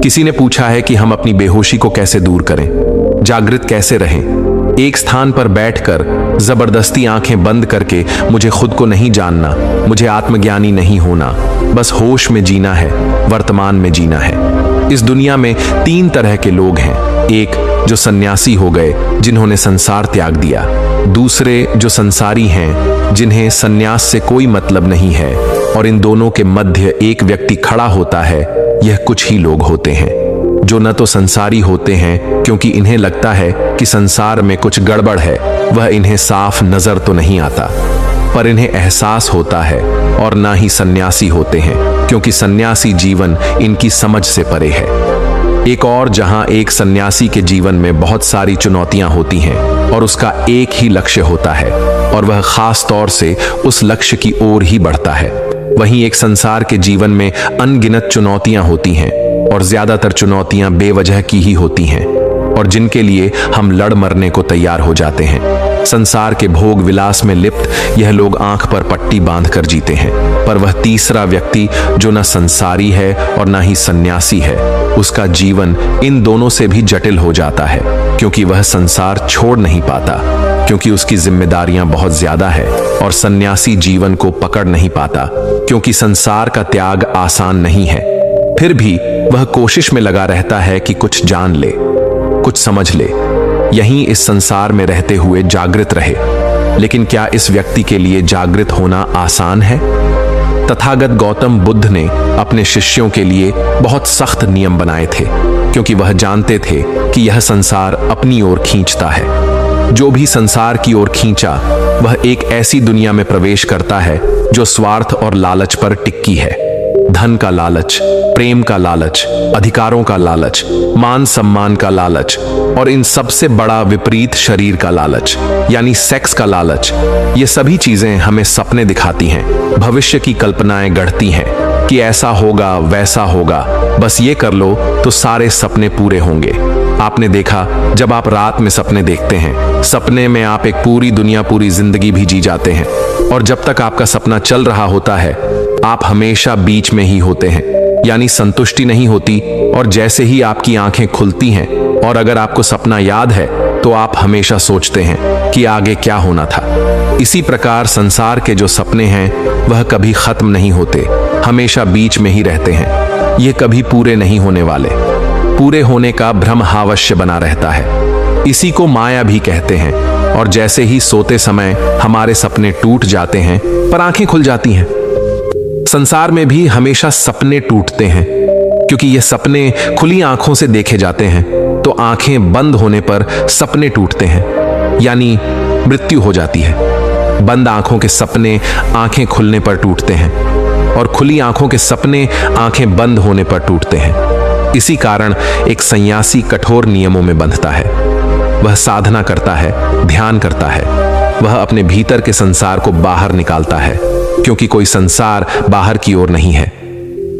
किसी ने पूछा है कि हम अपनी बेहोशी को कैसे दूर करें, जागृत कैसे रहें। एक स्थान पर बैठकर जबरदस्ती आंखें बंद करके मुझे खुद को नहीं जानना, मुझे आत्मज्ञानी नहीं होना, बस होश में जीना है, वर्तमान में जीना है। इस दुनिया में 3 तरह के लोग हैं। एक जो सन्यासी हो गए, जिन्होंने संसार त्याग दिया। दूसरे जो संसारी हैं, जिन्हें सन्यास से कोई मतलब नहीं है। और इन दोनों के मध्य एक व्यक्ति खड़ा होता है। यह कुछ ही लोग होते हैं जो न तो संसारी होते हैं क्योंकि इन्हें लगता है कि संसार में कुछ गड़बड़ है, वह इन्हें साफ नजर तो नहीं आता, पर इन्हें एहसास होता है। और ना ही सन्यासी होते हैं क्योंकि सन्यासी जीवन इनकी समझ से परे है। एक और जहां एक सन्यासी के जीवन में बहुत सारी चुनौतियां होती हैं और उसका एक ही लक्ष्य होता है और वह खास तौर से उस लक्ष्य की ओर ही बढ़ता है। वहीं एक संसार के जीवन में अनगिनत चुनौतियां होती हैं और ज्यादातर चुनौतियां बेवजह की ही होती हैं और जिनके लिए हम लड़ मरने को तैयार हो जाते हैं। संसार के भोग विलास में लिप्त यह लोग आंख पर पट्टी बांधकर जीते हैं, पर वह तीसरा व्यक्ति जो न संसारी है और न ही सन्यासी है, उसका जीवन इन दोनों से भी जटिल हो जाता है क्योंकि वह संसार छोड़ नहीं पाता, क्योंकि उसकी जिम्मेदारियां बहुत ज्यादा है। और सन्यासी जीवन को पकड़ नहीं पाता क्योंकि संसार का त्याग आसान नहीं है। फिर भी वह कोशिश में लगा रहता है कि कुछ जान ले, कुछ समझ ले, यहीं इस संसार में रहते हुए जागृत रहे। लेकिन क्या इस व्यक्ति के लिए जागृत होना आसान है? तथागत गौतम बुद्ध ने अपने शिष्यों के लिए बहुत सख्त नियम बनाए थे क्योंकि वह जानते थे कि यह संसार अपनी ओर खींचता है। जो भी संसार की ओर खींचा वह एक ऐसी दुनिया में प्रवेश करता है जो स्वार्थ और लालच पर टिकी है। धन का लालच, प्रेम का लालच, अधिकारों का लालच, मान सम्मान का लालच और इन सबसे बड़ा विपरीत शरीर का लालच यानी सेक्स का लालच। ये सभी चीजें हमें सपने दिखाती हैं, भविष्य की कल्पनाएं गढ़ती हैं कि ऐसा होगा वैसा होगा, बस ये कर लो तो सारे सपने पूरे होंगे। आपने देखा, जब आप रात में सपने देखते हैं, सपने में आप एक पूरी दुनिया, पूरी जिंदगी भी जी जाते हैं और जब तक आपका सपना चल रहा होता है आप हमेशा बीच में ही होते हैं, यानी संतुष्टि नहीं होती। और जैसे ही आपकी आंखें खुलती हैं और अगर आपको सपना याद है तो आप हमेशा सोचते हैं कि आगे क्या होना था। इसी प्रकार संसार के जो सपने हैं वह कभी खत्म नहीं होते, हमेशा बीच में ही रहते हैं। ये कभी पूरे नहीं होने वाले, पूरे होने का भ्रम अवश्य बना रहता है। इसी को माया भी कहते हैं। और जैसे ही सोते समय हमारे सपने टूट जाते हैं पर आंखें खुल जाती हैं। संसार में भी हमेशा सपने टूटते हैं क्योंकि ये सपने खुली आंखों से देखे जाते हैं, तो आंखें बंद होने पर सपने टूटते हैं, यानी मृत्यु हो जाती है। बंद आंखों के सपने आंखें खुलने पर टूटते हैं और खुली आंखों के सपने आंखें बंद होने पर टूटते हैं। इसी कारण एक सन्यासी कठोर नियमों में बंधता है। वह साधना करता है, ध्यान करता है, वह अपने भीतर के संसार को बाहर निकालता है क्योंकि कोई संसार बाहर की ओर नहीं है।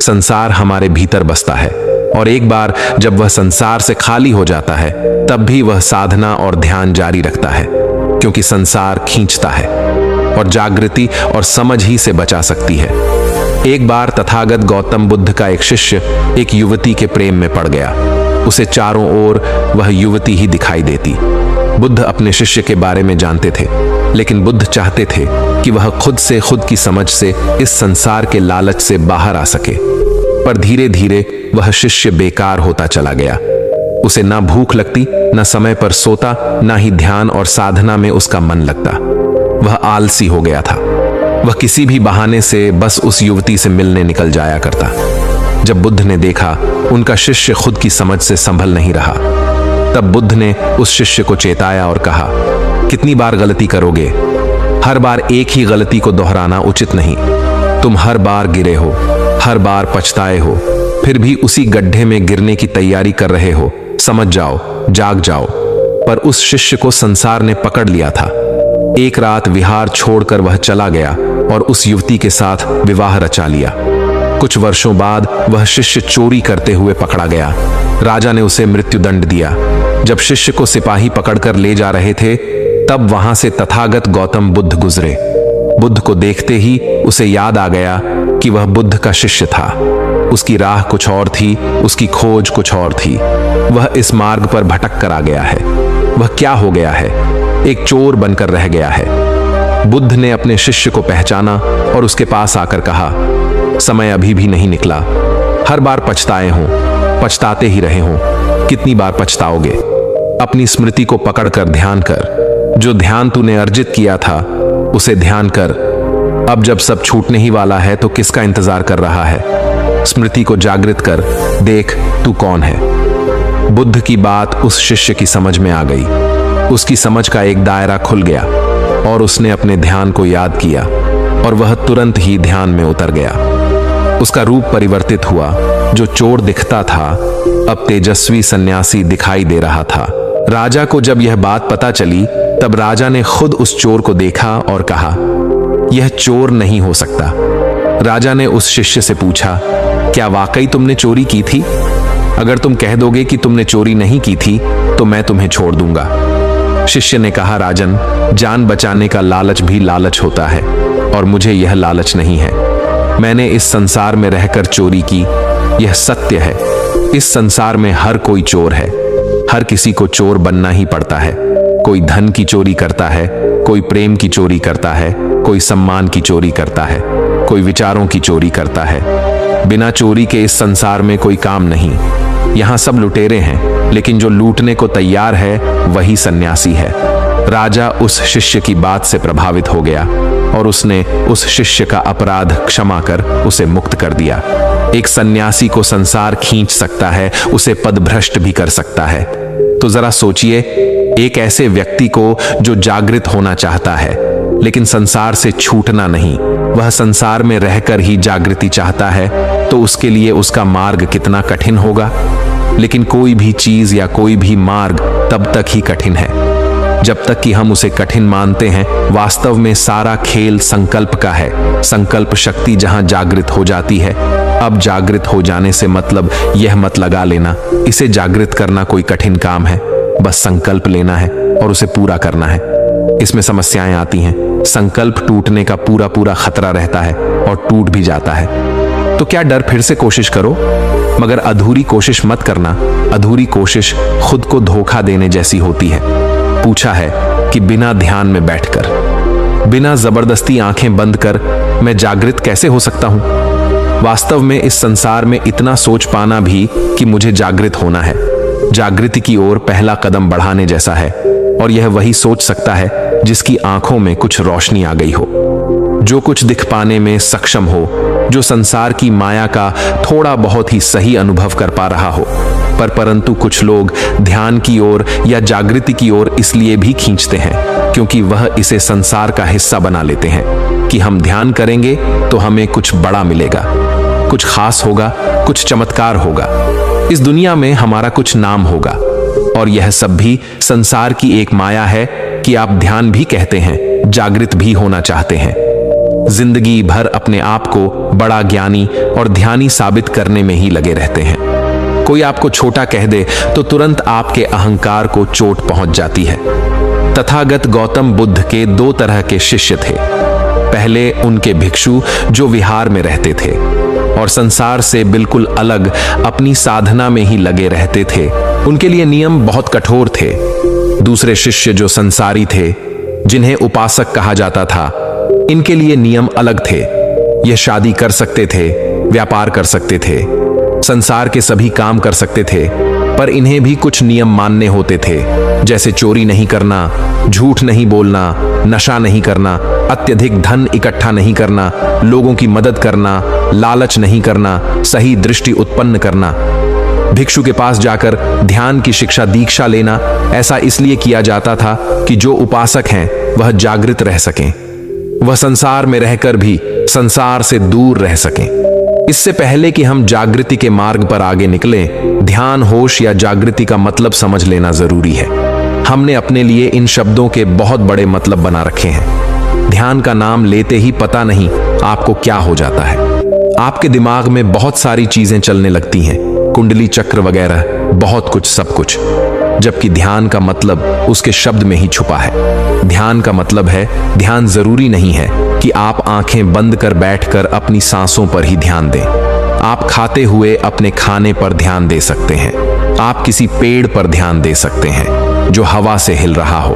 संसार हमारे भीतर बसता है और एक बार जब वह संसार से खाली हो जाता है तब भी वह साधना और ध्यान जारी रखता है क्योंकि संसार खींचता है और जागृति और समझ ही से बचा सकती है। एक बार तथागत गौतम बुद्ध का एक शिष्य एक युवती के प्रेम में पड़ गया। उसे चारों ओर वह युवती ही दिखाई देती। बुद्ध अपने शिष्य के बारे में जानते थे, लेकिन बुद्ध चाहते थे कि वह खुद से, खुद की समझ से इस संसार के लालच से बाहर आ सके। पर धीरे धीरे वह शिष्य बेकार होता चला गया। उसे ना भूख लगती, ना समय पर सोता, ना ही ध्यान और साधना में उसका मन लगता। वह आलसी हो गया था। वह किसी भी बहाने से बस उस युवती से मिलने निकल जाया करता। जब बुद्ध ने देखा उनका शिष्य खुद की समझ से संभल नहीं रहा, तब बुद्ध ने उस शिष्य को चेताया और कहा, कितनी बार गलती करोगे? हर बार एक ही गलती को दोहराना उचित नहीं। तुम हर बार गिरे हो, हर बार पछताए हो, फिर भी उसी गड्ढे में गिरने की तैयारी कर रहे हो। समझ जाओ, जाग जाओ। पर उस शिष्य को संसार ने पकड़ लिया था। एक रात विहार छोड़कर वह चला गया और उस युवती के साथ विवाह रचा लिया। कुछ वर्षों बाद वह शिष्य चोरी करते हुए पकड़ा गया। राजा ने उसे मृत्युदंड दिया। जब शिष्य को सिपाही पकड़कर ले जा रहे थे तब वहां से तथागत गौतम बुद्ध गुजरे। बुद्ध को देखते ही उसे याद आ गया कि वह बुद्ध का शिष्य था। उसकी राह कुछ और थी, उसकी खोज कुछ और थी। वह इस मार्ग पर भटक कर आ गया है। वह क्या हो गया है? एक चोर बनकर रह गया है। बुद्ध ने अपने शिष्य को पहचाना और उसके पास आकर कहा, समय अभी भी नहीं निकला। हर बार पछताए हों, पछताते ही रहे हों, कितनी बार पछताओगे? अपनी स्मृति को पकड़कर ध्यान कर। जो ध्यान तूने अर्जित किया था उसे ध्यान कर। अब जब सब छूटने ही वाला है तो किसका इंतजार कर रहा है? स्मृति को जागृत कर, देख तू कौन है। बुद्ध की बात उस शिष्य की समझ में आ गई। उसकी समझ का एक दायरा खुल गया और उसने अपने ध्यान को याद किया और वह तुरंत ही ध्यान में उतर गया। उसका रूप परिवर्तित हुआ। जो चोर दिखता था अब तेजस्वी सन्यासी दिखाई दे रहा था। राजा को जब यह बात पता चली तब राजा ने खुद उस चोर को देखा और कहा, यह चोर नहीं हो सकता। राजा ने उस शिष्य से पूछा, क्या वाकई तुमने चोरी की थी? अगर तुम कह दोगे कि तुमने चोरी नहीं की थी तो मैं तुम्हें छोड़ दूंगा। शिष्य ने कहा, राजन, जान बचाने का लालच भी लालच होता है और मुझे यह लालच नहीं है। मैंने इस संसार में रहकर चोरी की, यह सत्य है। इस संसार में हर कोई चोर है। हर किसी को चोर बनना ही पड़ता है। कोई धन की चोरी करता है, कोई प्रेम की चोरी करता है, कोई सम्मान की चोरी करता है, कोई विचारों की चोरी करता है। बिना चोरी के इस संसार में कोई काम नहीं। यहाँ सब लुटेरे हैं, लेकिन जो लूटने को तैयार है वही सन्यासी है। राजा उस शिष्य की बात से प्रभावित हो गया और उसने उस शिष्य का अपराध क्षमा कर उसे मुक्त कर दिया। एक सन्यासी को संसार खींच सकता है, उसे पदभ्रष्ट भी कर सकता है। तो जरा सोचिए, एक ऐसे व्यक्ति को जो जागृत होना चाहता है लेकिन संसार से छूटना नहीं, वह संसार में रहकर ही जागृति चाहता है, तो उसके लिए उसका मार्ग कितना कठिन होगा। लेकिन कोई भी चीज या कोई भी मार्ग तब तक ही कठिन है जब तक कि हम उसे कठिन मानते हैं। वास्तव में सारा खेल संकल्प का है। संकल्प शक्ति जहां जागृत हो जाती है। अब जागृत हो जाने से मतलब यह मत लगा लेना इसे जागृत करना कोई कठिन काम है। बस संकल्प लेना है और उसे पूरा करना है। इसमें समस्याएं आती हैं। संकल्प टूटने का पूरा पूरा खतरा रहता है और टूट भी जाता है। तो क्या डर? फिर से कोशिश करो, मगर अधूरी कोशिश मत करना। अधूरी कोशिश खुद को धोखा देने जैसी होती है। पूछा है कि बिना ध्यान में बैठकर, बिना जबरदस्ती आंखें बंद कर मैं जागृत कैसे हो सकता हूं? वास्तव में इस संसार में इतना सोच पाना भी कि मुझे जागृत होना है, जागृति की ओर पहला कदम बढ़ाने जैसा है। और यह वही सोच सकता है जिसकी आंखों में कुछ रोशनी आ गई हो, जो कुछ दिख पाने में सक्षम हो, जो संसार की माया का थोड़ा बहुत ही सही अनुभव कर पा रहा हो। परंतु कुछ लोग ध्यान की ओर या जागृति की ओर इसलिए भी खींचते हैं क्योंकि वह इसे संसार का हिस्सा बना लेते हैं कि हम ध्यान करेंगे तो हमें कुछ बड़ा मिलेगा, कुछ खास होगा, कुछ चमत्कार होगा, इस दुनिया में हमारा कुछ नाम होगा। और यह सब भी संसार की एक माया है कि आप ध्यान भी कहते हैं, जागृत भी होना चाहते हैं। जिंदगी भर अपने आप को बड़ा ज्ञानी और ध्यानी साबित करने में ही लगे रहते हैं। कोई आपको छोटा कह दे तो तुरंत आपके अहंकार को चोट पहुंच जाती है। तथागत गौतम बुद्ध के दो तरह के शिष्य थे। पहले उनके भिक्षु जो विहार में रहते थे और संसार से बिल्कुल अलग अपनी साधना में ही लगे रहते थे। उनके लिए नियम बहुत कठोर थे। दूसरे शिष्य जो संसारी थे, जिन्हें उपासक कहा जाता था, इनके लिए नियम अलग थे। यह शादी कर सकते थे, व्यापार कर सकते थे, संसार के सभी काम कर सकते थे, पर इन्हें भी कुछ नियम मानने होते थे, जैसे चोरी नहीं करना, झूठ नहीं बोलना, नशा नहीं करना, अत्यधिक धन इकट्ठा नहीं करना, लोगों की मदद करना, लालच नहीं करना, सही दृष्टि उत्पन्न करना। भिक्षु के पास जाकर ध्यान की शिक्षा दीक्षा लेना ऐसा इसलिए किया जाता था कि जो उपासक हैं वह जागृत रह सकें, वह संसार में रहकर भी संसार से दूर रह सकें। इससे पहले कि हम जागृति के मार्ग पर आगे निकलें, ध्यान, होश या जागृति का मतलब समझ लेना जरूरी है। हमने अपने लिए इन शब्दों के बहुत बड़े मतलब बना रखे हैं। ध्यान का नाम लेते ही पता नहीं आपको क्या हो जाता है। आपके दिमाग में बहुत सारी चीजें चलने लगती हैं, कुंडली चक्र वगैरह, बहुत कुछ, सब कुछ। जबकि ध्यान का मतलब उसके शब्द में ही छुपा है। ध्यान का मतलब है, ध्यान जरूरी नहीं है कि आप आंखें बंद कर बैठकर अपनी सांसों पर ही ध्यान दें। आप खाते हुए अपने खाने पर ध्यान दे सकते हैं। आप किसी पेड़ पर ध्यान दे सकते हैं जो हवा से हिल रहा हो।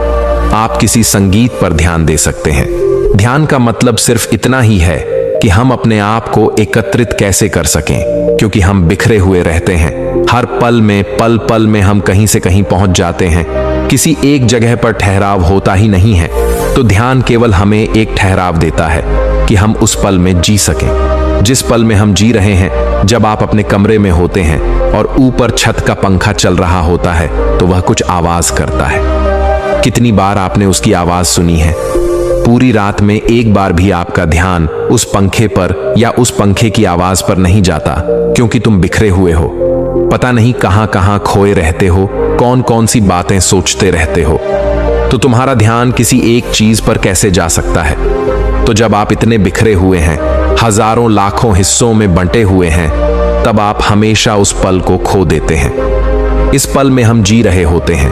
आप किसी संगीत पर ध्यान दे सकते हैं। ध्यान का मतलब सिर्फ इतना ही है कि हम अपने आप को एकत्रित कैसे कर सकें, क्योंकि हम बिखरे हुए रहते हैं। हर पल में हम कहीं से कहीं पहुंच जाते हैं। किसी एक जगह पर ठहराव होता ही नहीं है। तो ध्यान केवल हमें एक ठहराव देता है कि हम उस पल में जी सकें। जिस पल में हम जी रहे हैं, जब आप अपने कमरे में होते हैं और ऊपर छत का पंखा चल रहा होता है, तो वह कुछ आवाज करता है। कितनी बार आपने उसकी आवाज सुनी है? पूरी रात में एक बार भी आपका ध्यान उस पंखे पर या उस पंखे की आवाज पर नहीं जाता, क्योंकि तुम बिखरे हुए हो। पता नहीं कहां कहां खोए रहते हो, कौन कौन सी बातें सोचते रहते हो। तो तुम्हारा ध्यान किसी एक चीज पर कैसे जा सकता है? तो जब आप इतने बिखरे हुए हैं, हजारों लाखों हिस्सों में बंटे हुए हैं, तब आप हमेशा उस पल को खो देते हैं। इस पल में हम जी रहे होते हैं,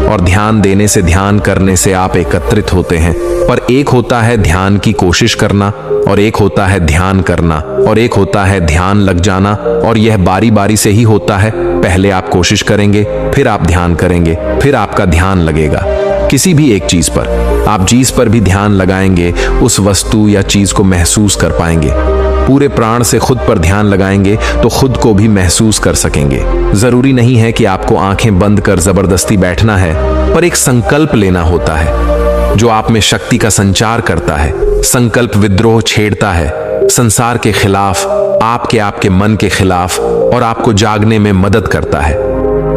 और ध्यान देने से, ध्यान करने से आप एकत्रित होते हैं। पर एक होता है ध्यान की कोशिश करना, और एक होता है ध्यान करना, और एक होता है ध्यान लग जाना। और यह बारी बारी से ही होता है। पहले आप कोशिश करेंगे, फिर आप ध्यान करेंगे, फिर आपका ध्यान लगेगा किसी भी एक चीज पर। आप जिस पर भी ध्यान लगाएंगे, उस वस्तु या चीज को महसूस कर पाएंगे। पूरे प्राण से खुद पर ध्यान लगाएंगे तो खुद को भी महसूस कर सकेंगे। जरूरी नहीं है कि आपको आंखें बंद कर जबरदस्ती बैठना है, पर एक संकल्प लेना होता है जो आप में शक्ति का संचार करता है। संकल्प विद्रोह छेड़ता है, संसार के खिलाफ, आपके मन के खिलाफ, और आपको जागने में मदद करता है।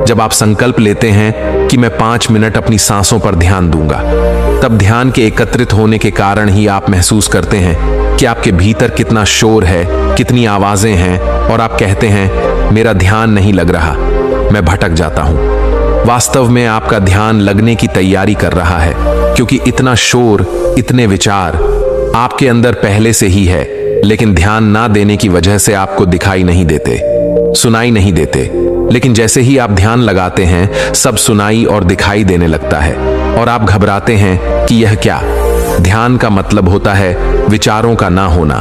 जब आप संकल्प लेते हैं कि मैं 5 मिनट अपनी सांसों पर ध्यान दूंगा, तब ध्यान के एकत्रित होने के कारण ही आप महसूस करते हैं कि आपके भीतर कितना शोर है, कितनी आवाजें हैं, और आप कहते हैं मेरा ध्यान नहीं लग रहा, मैं भटक जाता हूं। वास्तव में आपका ध्यान लगने की तैयारी कर रहा है, क्योंकि इतना शोर, इतने विचार आपके अंदर पहले से ही है, लेकिन ध्यान ना देने की वजह से आपको दिखाई नहीं देते, सुनाई नहीं देते। लेकिन जैसे ही आप ध्यान लगाते हैं, सब सुनाई और दिखाई देने लगता है, और आप घबराते हैं कि यह क्या। ध्यान का मतलब होता है विचारों का ना होना,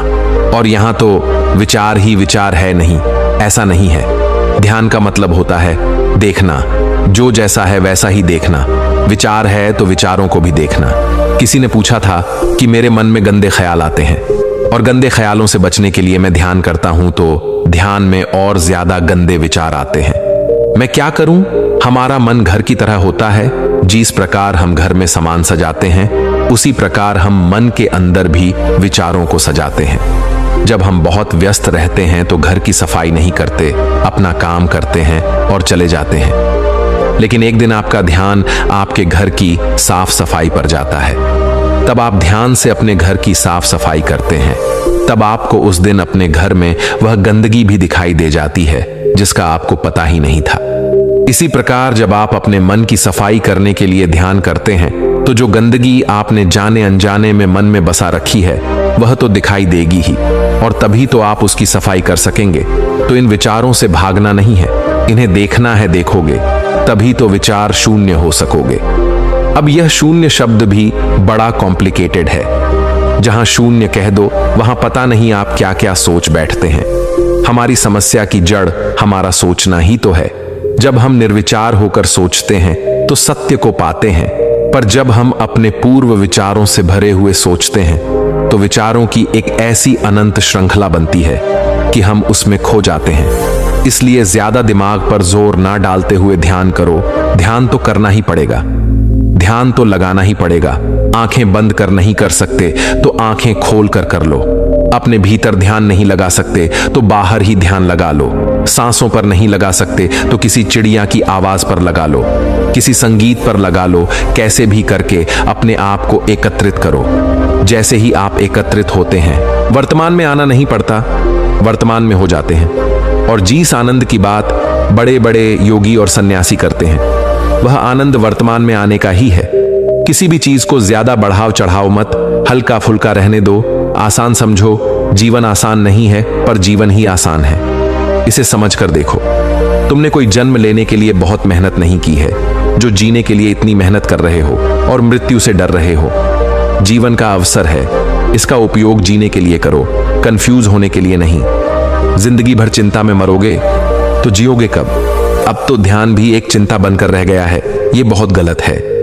और यहां तो विचार ही विचार है नहीं, ऐसा नहीं है। ध्यान का मतलब होता है देखना, जो जैसा है वैसा ही देखना। विचार है तो विचारों को भी देखना। किसी ने पूछा था कि मेरे मन में गंदे ख्याल आते हैं, और गंदे ख्यालों से बचने के लिए मैं ध्यान करता हूं, तो ध्यान में और ज्यादा गंदे विचार आते हैं। मैं क्या करूं? हमारा मन घर की तरह होता है। जिस प्रकार हम घर में सामान सजाते हैं, उसी प्रकार हम मन के अंदर भी विचारों को सजाते हैं। जब हम बहुत व्यस्त रहते हैं तो घर की सफाई नहीं करते, अपना काम करते हैं और चले जाते हैं। लेकिन एक दिन आपका ध्यान आपके घर की साफ सफाई पर जाता है। तब आप ध्यान से अपने घर की साफ सफाई करते हैं। तब आपको उस दिन अपने घर में वह गंदगी भी दिखाई दे जाती है जिसका आपको पता ही नहीं था। इसी प्रकार जब आप अपने मन की सफाई करने के लिए ध्यान करते हैं, तो जो गंदगी आपने जाने अनजाने में मन में बसा रखी है, वह तो दिखाई देगी ही, और तभी तो आप उसकी सफाई कर सकेंगे। तो इन विचारों से भागना नहीं है, इन्हें देखना है। देखोगे तभी तो विचार शून्य हो सकोगे। अब यह शून्य शब्द भी बड़ा कॉम्प्लिकेटेड है। जहां शून्य कह दो, वहां पता नहीं आप क्या क्या सोच बैठते हैं। हमारी समस्या की जड़ हमारा सोचना ही तो है। जब हम निर्विचार होकर सोचते हैं तो सत्य को पाते हैं, पर जब हम अपने पूर्व विचारों से भरे हुए सोचते हैं तो विचारों की एक ऐसी अनंत श्रृंखला बनती है कि हम उसमें खो जाते हैं। इसलिए ज्यादा दिमाग पर जोर ना डालते हुए ध्यान करो। ध्यान तो करना ही पड़ेगा, ध्यान तो लगाना ही पड़ेगा। आंखें बंद कर नहीं कर सकते तो आंखें खोल कर कर लो। अपने भीतर ध्यान नहीं लगा सकते तो बाहर ही ध्यान लगा लो। सांसों पर नहीं लगा सकते तो किसी चिड़िया की आवाज पर लगा लो, किसी संगीत पर लगा लो। कैसे भी करके अपने आप को एकत्रित करो। जैसे ही आप एकत्रित होते हैं, वर्तमान में आना नहीं पड़ता, वर्तमान में हो जाते हैं। और जिस आनंद की बात बड़े बड़े योगी और सन्यासी करते हैं, वह आनंद वर्तमान में आने का ही है। किसी भी चीज को ज्यादा बढ़ाव चढ़ाओ मत, हल्का फुल्का रहने दो। आसान समझो, जीवन आसान नहीं है, पर जीवन ही आसान है। इसे समझ कर देखो। तुमने कोई जन्म लेने के लिए बहुत मेहनत नहीं की है, जो जीने के लिए इतनी मेहनत कर रहे हो और मृत्यु से डर रहे हो। जीवन का अवसर है, इसका उपयोग जीने के लिए करो, कंफ्यूज होने के लिए नहीं। जिंदगी भर चिंता में मरोगे तो जियोगे कब? अब तो ध्यान भी एक चिंता बनकर रह गया है। ये बहुत गलत है।